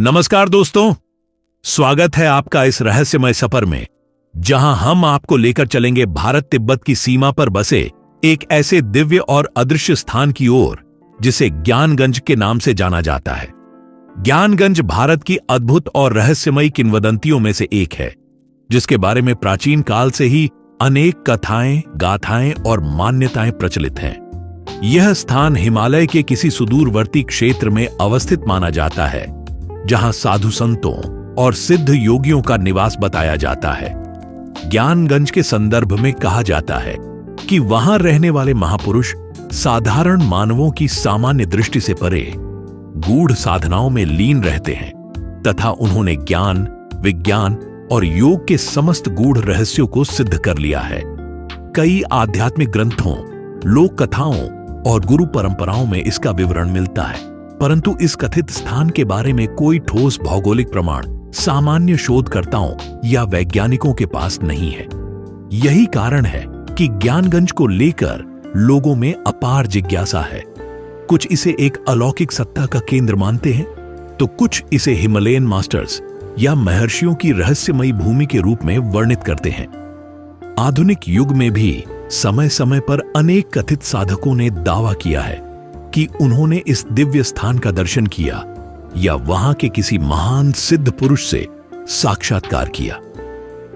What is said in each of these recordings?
नमस्कार दोस्तों, स्वागत है आपका इस रहस्यमय सफर में, जहां हम आपको लेकर चलेंगे भारत तिब्बत की सीमा पर बसे एक ऐसे दिव्य और अदृश्य स्थान की ओर जिसे ज्ञानगंज के नाम से जाना जाता है। ज्ञानगंज भारत की अद्भुत और रहस्यमयी किंवदंतियों में से एक है, जिसके बारे में प्राचीन काल से ही अनेक कथाएं, गाथाएं और मान्यताएं प्रचलित हैं। यह स्थान हिमालय के किसी सुदूरवर्ती क्षेत्र में अवस्थित माना जाता है, जहां साधु संतों और सिद्ध योगियों का निवास बताया जाता है। ज्ञानगंज के संदर्भ में कहा जाता है कि वहां रहने वाले महापुरुष साधारण मानवों की सामान्य दृष्टि से परे गूढ़ साधनाओं में लीन रहते हैं तथा उन्होंने ज्ञान, विज्ञान और योग के समस्त गूढ़ रहस्यों को सिद्ध कर लिया है। कई आध्यात्मिक ग्रंथों, लोक कथाओं और गुरु परंपराओं में इसका विवरण मिलता है, परंतु इस कथित स्थान के बारे में कोई ठोस भौगोलिक प्रमाण सामान्य शोधकर्ताओं या वैज्ञानिकों के पास नहीं है। यही कारण है कि ज्ञानगंज को लेकर लोगों में अपार जिज्ञासा है। कुछ इसे एक अलौकिक सत्ता का केंद्र मानते हैं, तो कुछ इसे हिमालयन मास्टर्स या महर्षियों की रहस्यमयी भूमि के रूप में वर्णित करते हैं। आधुनिक युग में भी समय समय पर अनेक कथित साधकों ने दावा किया है कि उन्होंने इस दिव्य स्थान का दर्शन किया या वहां के किसी महान सिद्ध पुरुष से साक्षात्कार किया।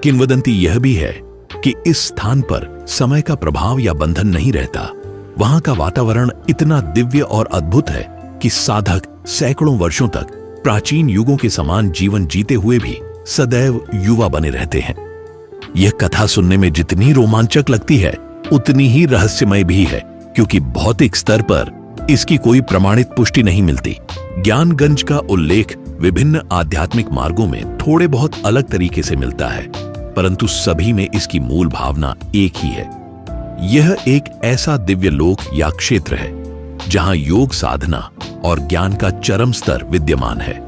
किंवदंती यह भी है कि इस स्थान पर समय का प्रभाव या बंधन नहीं रहता। वहां का वातावरण इतना दिव्य और अद्भुत है कि साधक सैकड़ों वर्षों तक प्राचीन युगों के समान जीवन जीते हुए भी सदैव युवा बने रहते हैं। यह कथा सुनने में जितनी रोमांचक लगती है, उतनी ही रहस्यमय भी है, क्योंकि भौतिक स्तर पर इसकी कोई प्रमाणित पुष्टि नहीं मिलती। ज्ञानगंज का उल्लेख विभिन्न आध्यात्मिक मार्गों में थोड़े बहुत अलग तरीके से मिलता है, परंतु सभी में इसकी मूल भावना एक ही है। यह एक ऐसा दिव्य लोक या क्षेत्र है जहां योग साधना और ज्ञान का चरम स्तर विद्यमान है।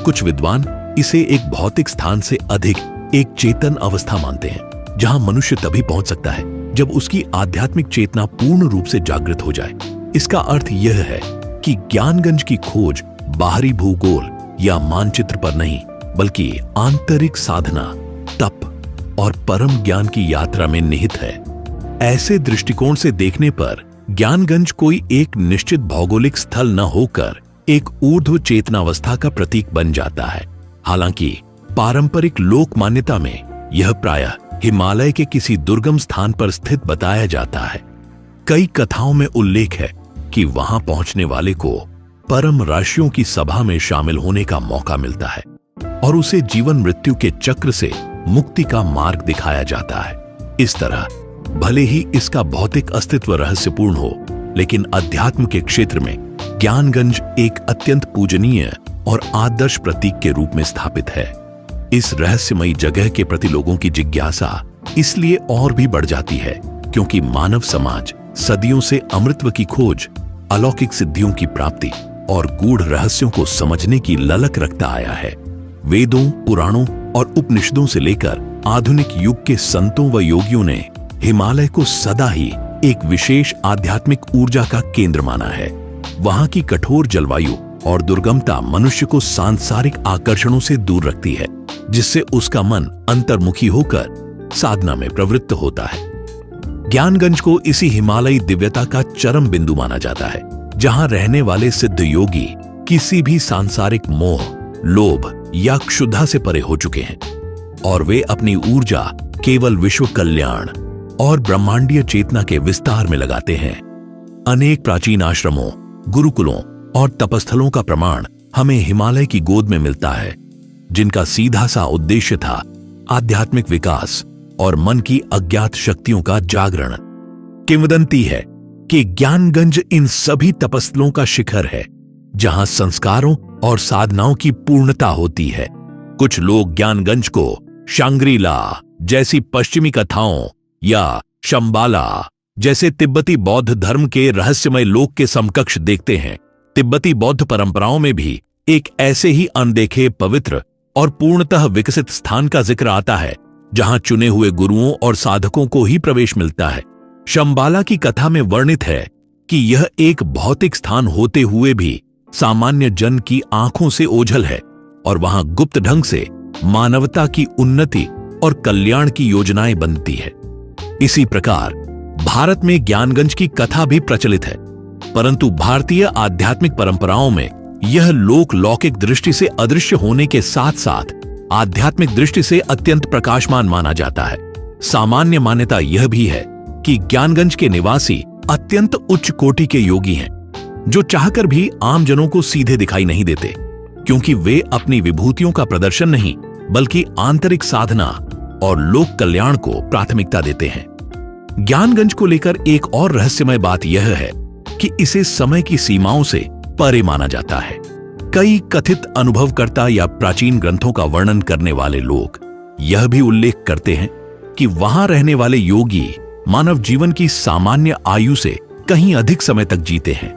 कुछ विद्वान इसे एक भौतिक स्थान से अधिक एक चेतन अवस्था मानते हैं, जहां मनुष्य तभी पहुंच सकता है जब उसकी आध्यात्मिक चेतना पूर्ण रूप से जागृत हो जाए। इसका अर्थ यह है कि ज्ञानगंज की खोज बाहरी भूगोल या मानचित्र पर नहीं, बल्कि आंतरिक साधना, तप और परम ज्ञान की यात्रा में निहित है। ऐसे दृष्टिकोण से देखने पर ज्ञानगंज कोई एक निश्चित भौगोलिक स्थल न होकर एक ऊर्ध्व चेतनावस्था का प्रतीक बन जाता है। हालांकि पारंपरिक लोक मान्यता में यह प्रायः हिमालय के किसी दुर्गम स्थान पर स्थित बताया जाता है। कई कथाओं में उल्लेख है कि वहां पहुंचने वाले को परम राशियों की सभा में शामिल होने का मौका मिलता है और उसे जीवन मृत्यु के चक्र से मुक्ति का मार्ग दिखाया जाता है। इस तरह भले ही इसका भौतिक अस्तित्व रहस्यपूर्ण हो, लेकिन अध्यात्म के क्षेत्र में ज्ञानगंज एक अत्यंत पूजनीय और आदर्श प्रतीक के रूप में स्थापित है। इस रहस्यमयी जगह के प्रति लोगों की जिज्ञासा इसलिए और भी बढ़ जाती है क्योंकि मानव समाज सदियों से अमृतत्व की खोज, अलौकिक सिद्धियों की प्राप्ति और गूढ़ रहस्यों को समझने की ललक रखता आया है। वेदों, पुराणों और उपनिषदों से लेकर आधुनिक युग के संतों व योगियों ने हिमालय को सदा ही एक विशेष आध्यात्मिक ऊर्जा का केंद्र माना है। वहां की कठोर जलवायु और दुर्गमता मनुष्य को सांसारिक आकर्षणों से दूर रखती है, जिससे उसका मन अंतर्मुखी होकर साधना में प्रवृत्त होता है। ज्ञानगंज को इसी हिमालयी दिव्यता का चरम बिंदु माना जाता है, जहां रहने वाले सिद्ध योगी किसी भी सांसारिक मोह, लोभ या क्षुधा से परे हो चुके हैं और वे अपनी ऊर्जा केवल विश्व कल्याण और ब्रह्मांडीय चेतना के विस्तार में लगाते हैं। अनेक प्राचीन आश्रमों, गुरुकुलों और तपस्थलों का प्रमाण हमें हिमालय की गोद में मिलता है, जिनका सीधा सा उद्देश्य था आध्यात्मिक विकास और मन की अज्ञात शक्तियों का जागरण। किंवदंती है कि ज्ञानगंज इन सभी तपस्थलों का शिखर है, जहां संस्कारों और साधनाओं की पूर्णता होती है। कुछ लोग ज्ञानगंज को शांग्री-ला जैसी पश्चिमी कथाओं या शंबाला जैसे तिब्बती बौद्ध धर्म के रहस्यमय लोक के समकक्ष देखते हैं। तिब्बती बौद्ध परंपराओं में भी एक ऐसे ही अनदेखे, पवित्र और पूर्णतः विकसित स्थान का जिक्र आता है, जहां चुने हुए गुरुओं और साधकों को ही प्रवेश मिलता है। शंबाला की कथा में वर्णित है कि यह एक भौतिक स्थान होते हुए भी सामान्य जन की आंखों से ओझल है और वहां गुप्त ढंग से मानवता की उन्नति और कल्याण की योजनाएं बनती है। इसी प्रकार भारत में ज्ञानगंज की कथा भी प्रचलित है, परंतु भारतीय आध्यात्मिक परंपराओं में यह लोक लौकिक दृष्टि से अदृश्य होने के साथ साथ आध्यात्मिक दृष्टि से अत्यंत प्रकाशमान माना जाता है। सामान्य मान्यता यह भी है कि ज्ञानगंज के निवासी अत्यंत उच्च कोटि के योगी हैं, जो चाहकर भी आम जनों को सीधे दिखाई नहीं देते, क्योंकि वे अपनी विभूतियों का प्रदर्शन नहीं बल्कि आंतरिक साधना और लोक कल्याण को प्राथमिकता देते हैं। ज्ञानगंज को लेकर एक और रहस्यमय बात यह है कि इसे समय की सीमाओं से परे माना जाता है। कई कथित अनुभवकर्ता या प्राचीन ग्रंथों का वर्णन करने वाले लोग यह भी उल्लेख करते हैं कि वहां रहने वाले योगी मानव जीवन की सामान्य आयु से कहीं अधिक समय तक जीते हैं।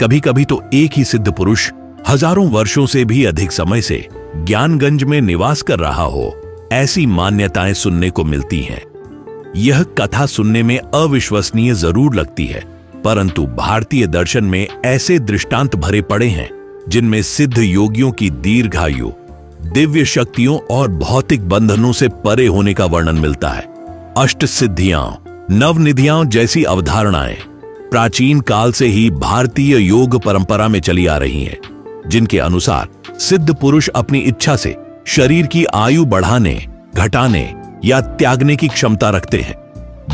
कभी कभी तो एक ही सिद्ध पुरुष हजारों वर्षों से भी अधिक समय से ज्ञानगंज में निवास कर रहा हो, ऐसी मान्यताएं सुनने को मिलती हैं। यह कथा सुनने में अविश्वसनीय जरूर लगती है, परंतु भारतीय दर्शन में ऐसे दृष्टांत भरे पड़े हैं जिनमें सिद्ध योगियों की दीर्घायु, दिव्य शक्तियों और भौतिक बंधनों से परे होने का वर्णन मिलता है। अष्ट सिद्धियां, नवनिधियां जैसी अवधारणाएं प्राचीन काल से ही भारतीय योग परंपरा में चली आ रही हैं, जिनके अनुसार सिद्ध पुरुष अपनी इच्छा से शरीर की आयु बढ़ाने, घटाने या त्यागने की क्षमता रखते हैं।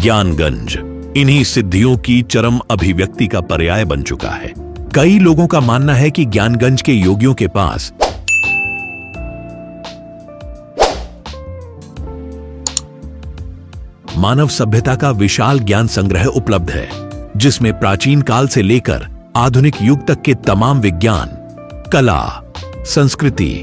ज्ञानगंज इन्हीं सिद्धियों की चरम अभिव्यक्ति का पर्याय बन चुका है। कई लोगों का मानना है कि ज्ञानगंज के योगियों के पास मानव सभ्यता का विशाल ज्ञान संग्रह उपलब्ध है, जिसमें प्राचीन काल से लेकर आधुनिक युग तक के तमाम विज्ञान, कला, संस्कृति,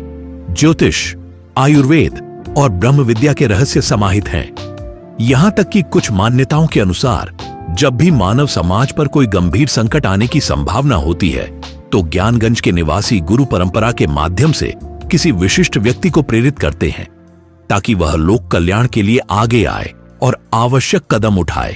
ज्योतिष, आयुर्वेद और ब्रह्म विद्या के रहस्य समाहित हैं। यहां तक कि कुछ मान्यताओं के अनुसार जब भी मानव समाज पर कोई गंभीर संकट आने की संभावना होती है, तो ज्ञानगंज के निवासी गुरु परंपरा के माध्यम से किसी विशिष्ट व्यक्ति को प्रेरित करते हैं, ताकि वह लोक कल्याण के लिए आगे आए और आवश्यक कदम उठाए।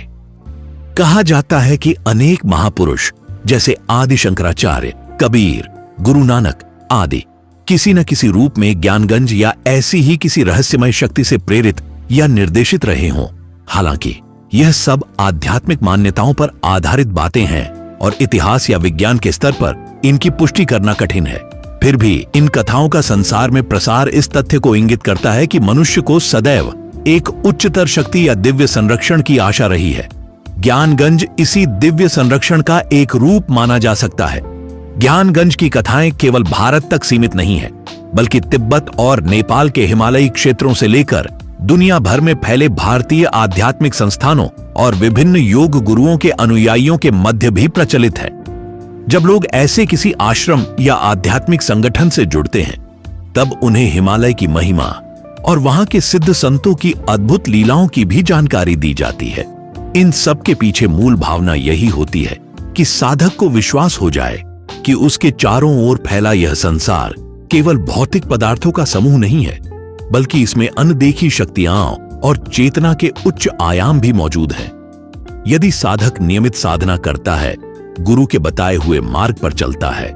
कहा जाता है कि अनेक महापुरुष जैसे आदि शंकराचार्य, कबीर, गुरु नानक आदि किसी न किसी रूप में ज्ञानगंज या ऐसी ही किसी रहस्यमय शक्ति से प्रेरित या निर्देशित रहे हों। हालांकि यह सब आध्यात्मिक मान्यताओं पर आधारित बातें हैं और इतिहास या विज्ञान के स्तर पर इनकी पुष्टि करना कठिन है। फिर भी इन कथाओं का संसार में प्रसार इस तथ्य को इंगित करता है कि मनुष्य को सदैव एक उच्चतर शक्ति या दिव्य संरक्षण की आशा रही है। ज्ञानगंज इसी दिव्य संरक्षण का एक रूप माना जा सकता है। ज्ञानगंज की कथाएं केवल भारत तक सीमित नहीं है, बल्कि तिब्बत और नेपाल के हिमालयी क्षेत्रों से लेकर दुनिया भर में फैले भारतीय आध्यात्मिक संस्थानों और विभिन्न योग गुरुओं के अनुयायियों के मध्य भी प्रचलित है। जब लोग ऐसे किसी आश्रम या आध्यात्मिक संगठन से जुड़ते हैं, तब उन्हें हिमालय की महिमा और वहां के सिद्ध संतों की अद्भुत लीलाओं की भी जानकारी दी जाती है। इन सब के पीछे मूल भावना यही होती है कि साधक को विश्वास हो जाए कि उसके चारों ओर फैला यह संसार केवल भौतिक पदार्थों का समूह नहीं है, बल्कि इसमें अनदेखी शक्तियां और चेतना के उच्च आयाम भी मौजूद हैं। यदि साधक नियमित साधना करता है, गुरु के बताए हुए मार्ग पर चलता है,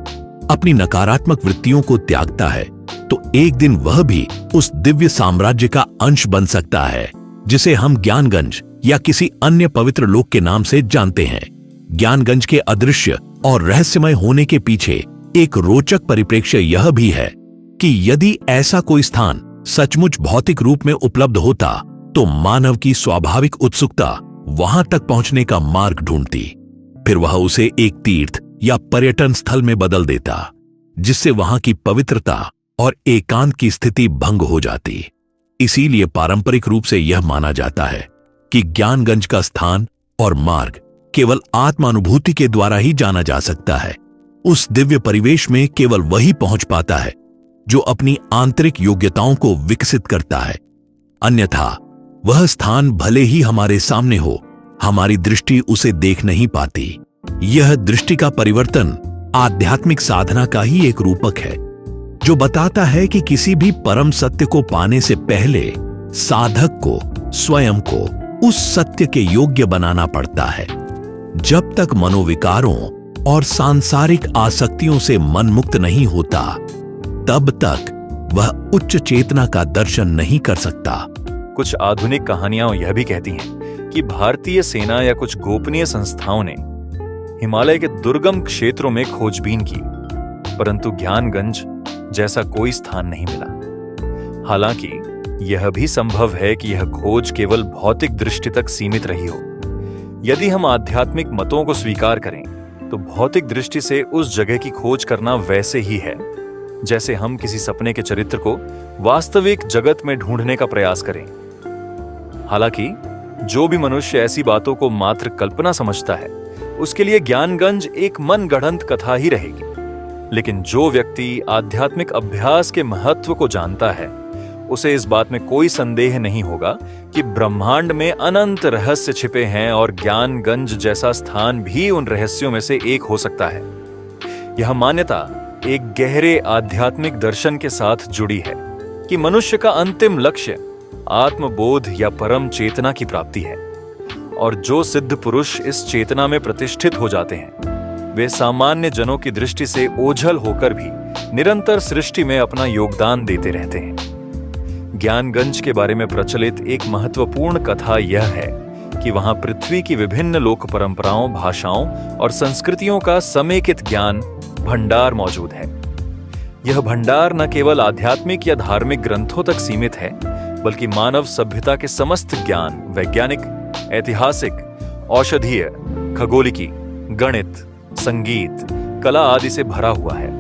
अपनी नकारात्मक वृत्तियों को त्यागता है, तो एक दिन वह भी उस दिव्य साम्राज्य का अंश बन सकता है जिसे हम ज्ञानगंज या किसी अन्य पवित्र लोक के नाम से जानते हैं। ज्ञानगंज के अदृश्य और रहस्यमय होने के पीछे एक रोचक परिप्रेक्ष्य यह भी है कि यदि ऐसा कोई स्थान सचमुच भौतिक रूप में उपलब्ध होता, तो मानव की स्वाभाविक उत्सुकता वहां तक पहुंचने का मार्ग ढूंढती। फिर वह उसे एक तीर्थ या पर्यटन स्थल में बदल देता, जिससे वहां की पवित्रता और एकांत की स्थिति भंग हो जाती। इसीलिए पारंपरिक रूप से यह माना जाता है कि ज्ञानगंज का स्थान और मार्ग केवल आत्मानुभूति के द्वारा ही जाना जा सकता है। उस दिव्य परिवेश में केवल वही पहुंच पाता है जो अपनी आंतरिक योग्यताओं को विकसित करता है। अन्यथा वह स्थान भले ही हमारे सामने हो, हमारी दृष्टि उसे देख नहीं पाती। यह दृष्टि का परिवर्तन आध्यात्मिक साधना का ही एक रूपक है, जो बताता है कि किसी भी परम सत्य को पाने से पहले साधक को स्वयं को उस सत्य के योग्य बनाना पड़ता है। जब तक मनोविकारों और सांसारिक आसक्तियों से मन मुक्त नहीं होता, तब तक वह उच्च चेतना का दर्शन नहीं कर सकता। कुछ आधुनिक कहानियां यह भी कहती हैं कि भारतीय सेना या कुछ गोपनीय संस्थाओं ने हिमालय के दुर्गम क्षेत्रों में खोजबीन की, परंतु ज्ञानगंज जैसा कोई स्थान नहीं मिला। हालांकि यह भी संभव है कि यह खोज केवल भौतिक दृष्टि तक सीमित रही हो। यदि हम आध्यात्मिक मतों को स्वीकार करें तो भौतिक दृष्टि से उस जगह की खोज करना वैसे ही है जैसे हम किसी सपने के चरित्र को वास्तविक जगत में ढूंढने का प्रयास करें। हालांकि जो भी मनुष्य ऐसी बातों को मात्र कल्पना समझता है, उसके लिए ज्ञानगंज एक मनगढ़ंत कथा ही रहेगी। लेकिन जो व्यक्ति आध्यात्मिक अभ्यास के महत्व को जानता है, उसे इस बात में कोई संदेह नहीं होगा कि ब्रह्मांड में अनंत रहस्य छिपे हैं और ज्ञानगंज जैसा स्थान भी उन रहस्यों में से एक हो सकता है। यह मान्यता एक गहरे आध्यात्मिक दर्शन के साथ जुड़ी है कि मनुष्य का अंतिम लक्ष्य आत्मबोध या परम चेतना की प्राप्ति है, और जो सिद्ध पुरुष इस चेतना में प्रतिष्ठित हो जाते हैं, वे सामान्य जनों की दृष्टि से ओझल होकर भी निरंतर सृष्टि में अपना योगदान देते रहते हैं। ज्ञानगंज के बारे में प्रचलित एक महत्वपूर्ण कथा यह है कि वहां पृथ्वी की विभिन्न लोक परंपराओं, भाषाओं और संस्कृतियों का समेकित ज्ञान भंडार मौजूद है। यह भंडार न केवल आध्यात्मिक या धार्मिक ग्रंथों तक सीमित है, बल्कि मानव सभ्यता के समस्त ज्ञान, वैज्ञानिक, ऐतिहासिक, औषधीय, खगोलिकी, गणित, संगीत, कला आदि से भरा हुआ है।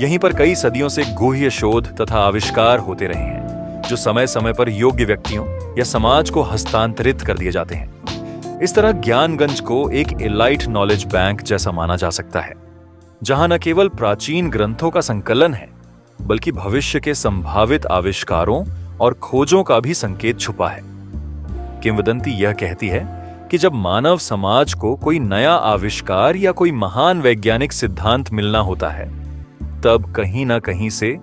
यहीं पर कई सदियों से गुह्य शोध तथा आविष्कार होते रहे हैं, जो समय समय पर योग्य व्यक्तियों या समाज को हस्तांतरित कर दिए जाते हैं। इस तरह ज्ञानगंज को एक एलाइट नॉलेज बैंक जैसा माना जा सकता है, जहां न केवल प्राचीन ग्रंथों का संकलन है, बल्कि भविष्य के संभावित आविष्कारों और खोजों का भी संकेत छुपा है। किंवदंती यह कहती है कि जब मानव समाज को कोई नया आविष्कार या कोई महान वैज्ञानिक सिद्धांत मिलना होता है, तब कहीं ना कहीं से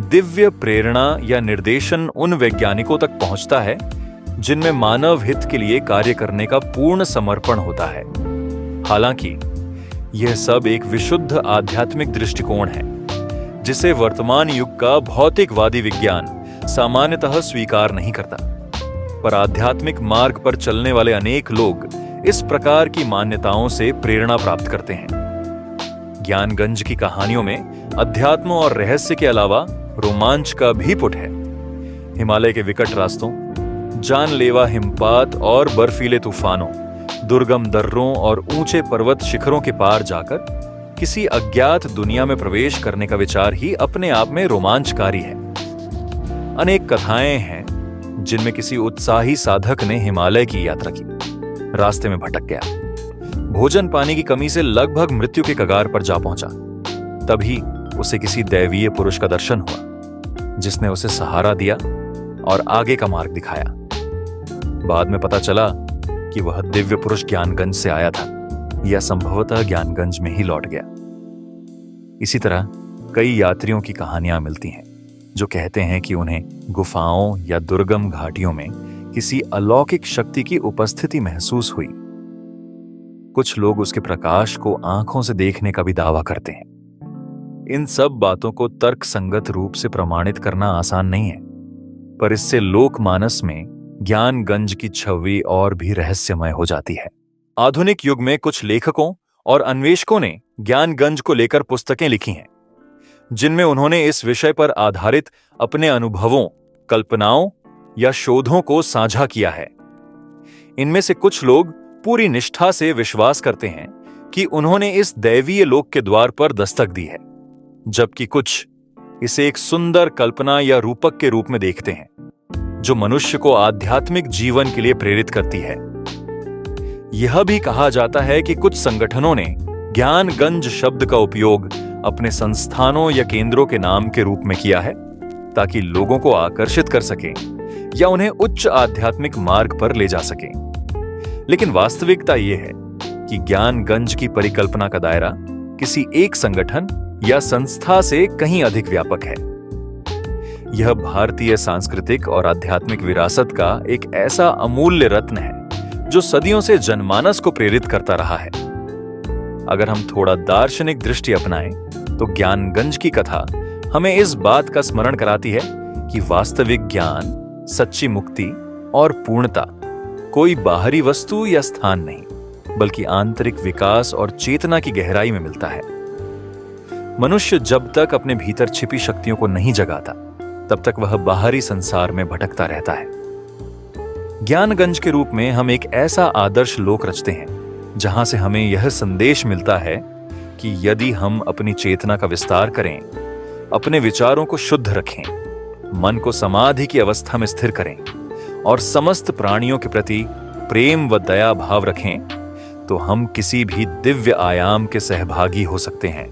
दिव्य प्रेरणा या निर्देशन उन वैज्ञानिकों तक पहुंचता है जिनमें मानव हित के लिए कार्य करने का पूर्ण समर्पण होता है। हालांकि यह सब एक विशुद्ध आध्यात्मिक दृष्टिकोण है, जिसे वर्तमान युग का भौतिकवादी विज्ञान सामान्यतः स्वीकार नहीं करता। पर आध्यात्मिक मार्ग पर चलने वाले अनेक लोग इस प्रकार की मान्यताओं से प्रेरणा प्राप्त करते हैं। ज्ञानगंज की कहानियों में अध्यात्म और रहस्य के अलावा रोमांच का भी पुट है। हिमालय के विकट रास्तों, जानलेवा हिमपात और बर्फीले तूफानों, दुर्गम दर्रों और ऊंचे पर्वत शिखरों के पार जाकर किसी अज्ञात दुनिया में प्रवेश करने का विचार ही अपने आप में रोमांचकारी है। अनेक कथाएं हैं जिनमें किसी उत्साही साधक ने हिमालय की यात्रा की, रास्ते में भटक गया, भोजन पानी की कमी से लगभग मृत्यु के कगार पर जा पहुंचा। तभी उसे किसी दैवीय पुरुष का दर्शन हुआ, जिसने उसे सहारा दिया और आगे का मार्ग दिखाया। बाद में पता चला कि वह दिव्य पुरुष ज्ञानगंज से आया था, या संभवतः ज्ञानगंज में ही लौट गया। इसी तरह कई यात्रियों की कहानियां मिलती हैं जो कहते हैं कि उन्हें गुफाओं या दुर्गम घाटियों में किसी अलौकिक शक्ति की उपस्थिति महसूस हुई। कुछ लोग उसके प्रकाश को आंखों से देखने का भी दावा करते हैं। इन सब बातों को तर्कसंगत रूप से प्रमाणित करना आसान नहीं है, पर इससे लोकमानस में ज्ञानगंज की छवि और भी रहस्यमय हो जाती है। आधुनिक युग में कुछ लेखकों और अन्वेषकों ने ज्ञानगंज को लेकर पुस्तकें लिखी हैं, जिनमें उन्होंने इस विषय पर आधारित अपने अनुभवों, कल्पनाओं या शोधों को साझा किया है। इनमें से कुछ लोग पूरी निष्ठा से विश्वास करते हैं कि उन्होंने इस दैवीय लोक के द्वार पर दस्तक दी है, जबकि कुछ इसे एक सुंदर कल्पना या रूपक के रूप में देखते हैं, जो मनुष्य को आध्यात्मिक जीवन के लिए प्रेरित करती है। यह भी कहा जाता है कि कुछ संगठनों ने ज्ञानगंज शब्द का उपयोग अपने संस्थानों या केंद्रों के नाम के रूप में किया है, ताकि लोगों को आकर्षित कर सके या उन्हें उच्च आध्यात्मिक मार्ग पर ले जा सके। लेकिन वास्तविकता यह है कि ज्ञानगंज की परिकल्पना का दायरा किसी एक संगठन या संस्था से कहीं अधिक व्यापक है। यह भारतीय सांस्कृतिक और आध्यात्मिक विरासत का एक ऐसा अमूल्य रत्न है जो सदियों से जनमानस को प्रेरित करता रहा है। अगर हम थोड़ा दार्शनिक दृष्टि अपनाएं तो ज्ञानगंज की कथा हमें इस बात का स्मरण कराती है कि वास्तविक ज्ञान, सच्ची मुक्ति और पूर्णता कोई बाहरी वस्तु या स्थान नहीं, बल्कि आंतरिक विकास और चेतना की गहराई में मिलता है। मनुष्य जब तक अपने भीतर छिपी शक्तियों को नहीं जगाता, तब तक वह बाहरी संसार में भटकता रहता है। ज्ञानगंज के रूप में हम एक ऐसा आदर्श लोक रचते हैं जहां से हमें यह संदेश मिलता है कि यदि हम अपनी चेतना का विस्तार करें, अपने विचारों को शुद्ध रखें, मन को समाधि की अवस्था में स्थिर करें और समस्त प्राणियों के प्रति प्रेम व दया भाव रखें, तो हम किसी भी दिव्य आयाम के सहभागी हो सकते हैं।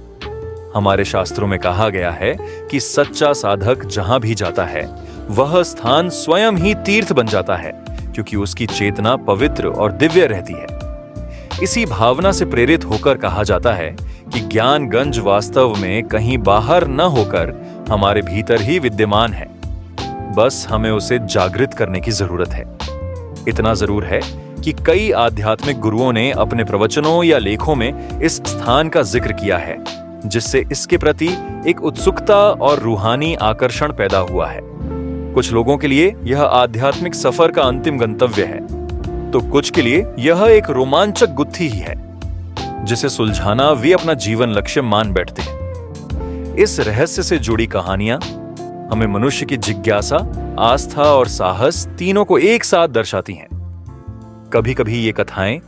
हमारे शास्त्रों में कहा गया है कि सच्चा साधक जहां भी जाता है, वह स्थान स्वयं ही तीर्थ बन जाता है, क्योंकि उसकी चेतना पवित्र और दिव्य रहती है। इसी भावना से प्रेरित होकर कहा जाता है कि ज्ञानगंज वास्तव में कहीं बाहर न होकर हमारे भीतर ही विद्यमान है। बस हमें उसे जागृत करने की जरूरत है। इतना जरूर है कि कई आध्यात्मिक गुरुओं ने अपने प्रवचनों या लेखों में इस स्थान का जिक्र किया है, जिससे इसके प्रति एक उत्सुकता और रूहानी आकर्षण पैदा हुआ है। कुछ लोगों के लिए यह आध्यात्मिक सफर का अंतिम गंतव्य है, तो कुछ के लिए यह एक रोमांचक गुत्थी ही है जिसे सुलझाना वे अपना जीवन लक्ष्य मान बैठते हैं। इस रहस्य से जुड़ी कहानियां हमें मनुष्य की जिज्ञासा, आस्था और साहस तीनों को एक साथ दर्शाती हैं। कभी कभी ये कथाएं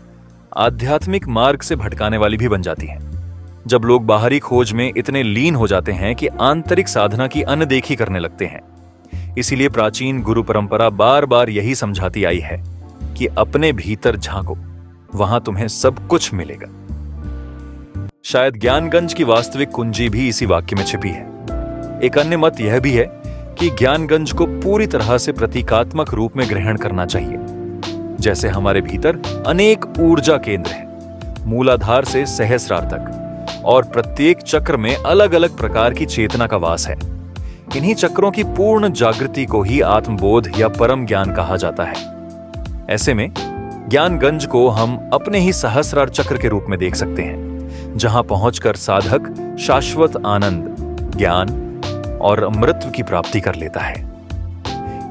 आध्यात्मिक मार्ग से भटकाने वाली भी बन जाती हैं, जब लोग बाहरी खोज में इतने लीन हो जाते हैं कि आंतरिक साधना की अनदेखी करने लगते हैं। इसीलिए प्राचीन गुरु परंपरा बार बार यही समझाती आई है कि अपने भीतर झांको, वहां तुम्हें सब कुछ मिलेगा। शायद ज्ञानगंज की वास्तविक कुंजी भी इसी वाक्य में छिपी है। एक अन्य मत यह भी है कि ज्ञानगंज को पूरी तरह से प्रतीकात्मक रूप में ग्रहण करना चाहिए। जैसे हमारे भीतर अनेक ऊर्जा केंद्र हैं, मूलाधार से सहस्रार तक, और प्रत्येक चक्र में अलग अलग प्रकार की चेतना का वास है। इन्हीं चक्रों की पूर्ण जागृति को ही आत्मबोध या परम ज्ञान कहा जाता है। ऐसे में ज्ञानगंज को हम अपने ही सहस्रार चक्र के रूप में देख सकते हैं, जहां पहुंचकर साधक शाश्वत आनंद, ज्ञान और अमृत की प्राप्ति कर लेता है।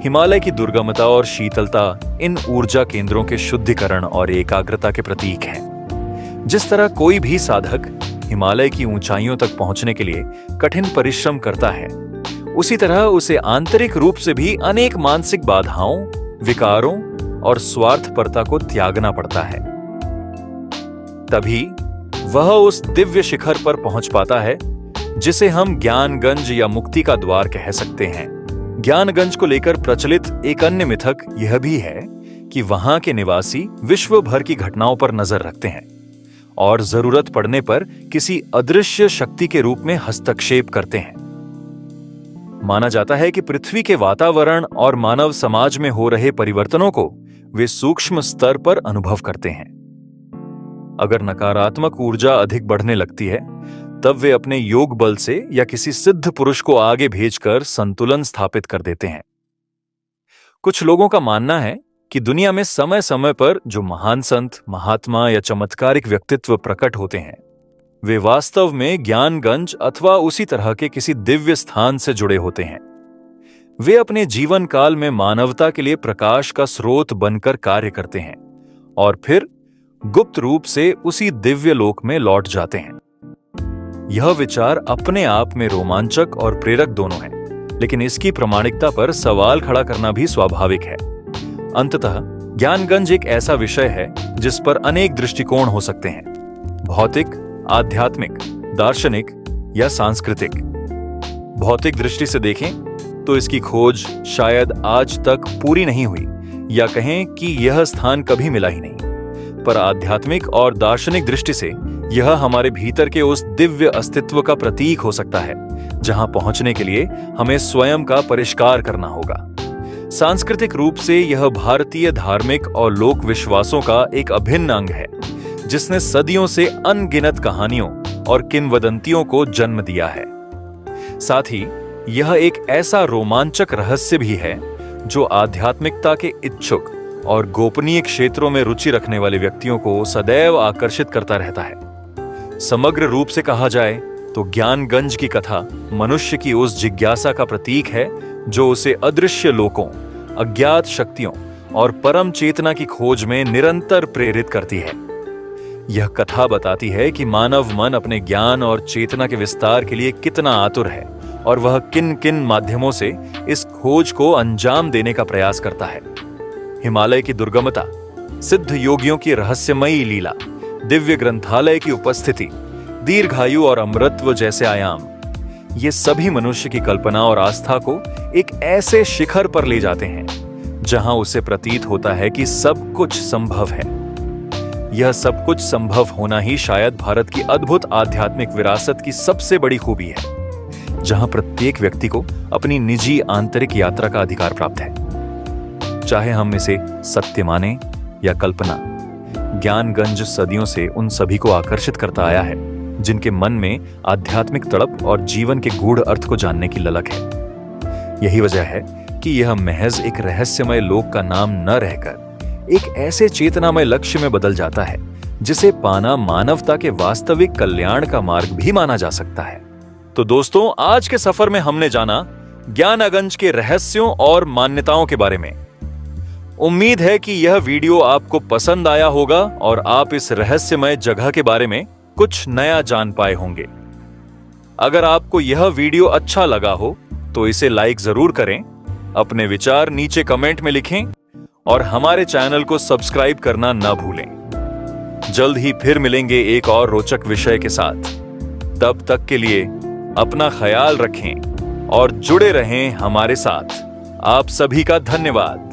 हिमालय की दुर्गमता और शीतलता इन ऊर्जा केंद्रों के शुद्धिकरण और एकाग्रता के प्रतीक हैं। जिस तरह कोई भी साधक हिमालय की ऊंचाइयों तक पहुंचने के लिए कठिन परिश्रम करता है, उसी तरह उसे आंतरिक रूप से भी अनेक मानसिक बाधाओं, विकारों और स्वार्थपरता को त्यागना पड़ता है। तभी वह उस दिव्य शिखर पर पहुंच पाता है जिसे हम ज्ञानगंज या मुक्ति का द्वार कह सकते हैं। ज्ञानगंज को लेकर प्रचलित एक अन्य मिथक यह भी है कि वहां के निवासी विश्व भर की घटनाओं पर नजर रखते हैं और जरूरत पड़ने पर किसी अदृश्य शक्ति के रूप में हस्तक्षेप करते हैं। माना जाता है कि पृथ्वी के वातावरण और मानव समाज में हो रहे परिवर्तनों को वे सूक्ष्म स्तर पर अनुभव करते हैं। अगर नकारात्मक ऊर्जा अधिक बढ़ने लगती है, तब वे अपने योग बल से या किसी सिद्ध पुरुष को आगे भेजकर संतुलन स्थापित कर देते हैं। कुछ लोगों का मानना है कि दुनिया में समय समय पर जो महान संत, महात्मा या चमत्कारिक व्यक्तित्व प्रकट होते हैं, वे वास्तव में ज्ञानगंज अथवा उसी तरह के किसी दिव्य स्थान से जुड़े होते हैं। वे अपने जीवन काल में मानवता के लिए प्रकाश का स्रोत बनकर कार्य करते हैं और फिर गुप्त रूप से उसी दिव्य लोक में लौट जाते हैं। यह विचार अपने आप में रोमांचक और प्रेरक दोनों है, लेकिन इसकी प्रामाणिकता पर सवाल खड़ा करना भी स्वाभाविक है। अंततः ज्ञानगंज एक ऐसा विषय है जिस पर अनेक दृष्टिकोण हो सकते हैं, भौतिक, आध्यात्मिक, दार्शनिक या सांस्कृतिक। भौतिक दृष्टि से देखें तो इसकी खोज शायद आज तक पूरी नहीं हुई, या कहें कि यह स्थान कभी मिला ही नहीं। पर आध्यात्मिक और दार्शनिक दृष्टि से यह हमारे भीतर के उस दिव्य अस्तित्व का प्रतीक हो सकता है, जहां पहुंचने के लिए हमें स्वयं का परिष्कार करना होगा। सांस्कृतिक रूप से यह भारतीय धार्मिक और लोक विश्वासों का एक अभिन्न अंग है, जिसने सदियों से अनगिनत कहानियों और किंवदंतियों को जन्म दिया है। साथ ही यह एक ऐसा रोमांचक रहस्य भी है जो आध्यात्मिकता के इच्छुक और गोपनीय क्षेत्रों में रुचि रखने वाले व्यक्तियों को सदैव आकर्षित करता रहता है। समग्र रूप से कहा जाए तो ज्ञानगंज की कथा मनुष्य की उस जिज्ञासा का प्रतीक है जो उसे अदृश्य लोकों, अज्ञात शक्तियों और परम चेतना की खोज में निरंतर प्रेरित करती है। यह कथा बताती है कि मानव मन अपने ज्ञान और चेतना के विस्तार के लिए कितना आतुर है और वह किन किन माध्यमों से इस खोज को अंजाम देने का प्रयास करता है। हिमालय की दुर्गमता, सिद्ध योगियों की रहस्यमयी लीला, दिव्य ग्रंथालय की उपस्थिति, दीर्घायु और अमृतत्व जैसे आयाम, ये सभी मनुष्य की कल्पना और आस्था को एक ऐसे शिखर पर ले जाते हैं जहां उसे प्रतीत होता है कि सब कुछ संभव है। यह सब कुछ संभव होना ही शायद भारत की अद्भुत आध्यात्मिक विरासत की सबसे बड़ी खूबी है, जहां प्रत्येक व्यक्ति को अपनी निजी आंतरिक यात्रा का अधिकार प्राप्त है। चाहे हम इसे सत्य माने या कल्पना, ज्ञानगंज सदियों से उन सभी को आकर्षित करता आया है जिनके मन में आध्यात्मिक तड़प और जीवन के गूढ़ अर्थ को जानने की ललक है। यही वजह है कि यह महज एक रहस्यमय लोक का नाम न रहकर एक ऐसे चेतनामय लक्ष्य में बदल जाता है जिसे पाना मानवता के वास्तविक कल्याण का मार्ग भी माना जा सकता है। तो दोस्तों, आज के सफर में हमने जाना ज्ञानगंज के रहस्यों और मान्यताओं के बारे में। उम्मीद है कि यह वीडियो आपको पसंद आया होगा और आप इस रहस्यमय जगह के बारे में कुछ नया जान पाए होंगे। अगर आपको यह वीडियो अच्छा लगा हो तो इसे लाइक जरूर करें, अपने विचार नीचे कमेंट में लिखें और हमारे चैनल को सब्सक्राइब करना न भूलें। जल्द ही फिर मिलेंगे एक और रोचक विषय के साथ। तब तक के लिए अपना ख्याल रखें और जुड़े रहें हमारे साथ। आप सभी का धन्यवाद।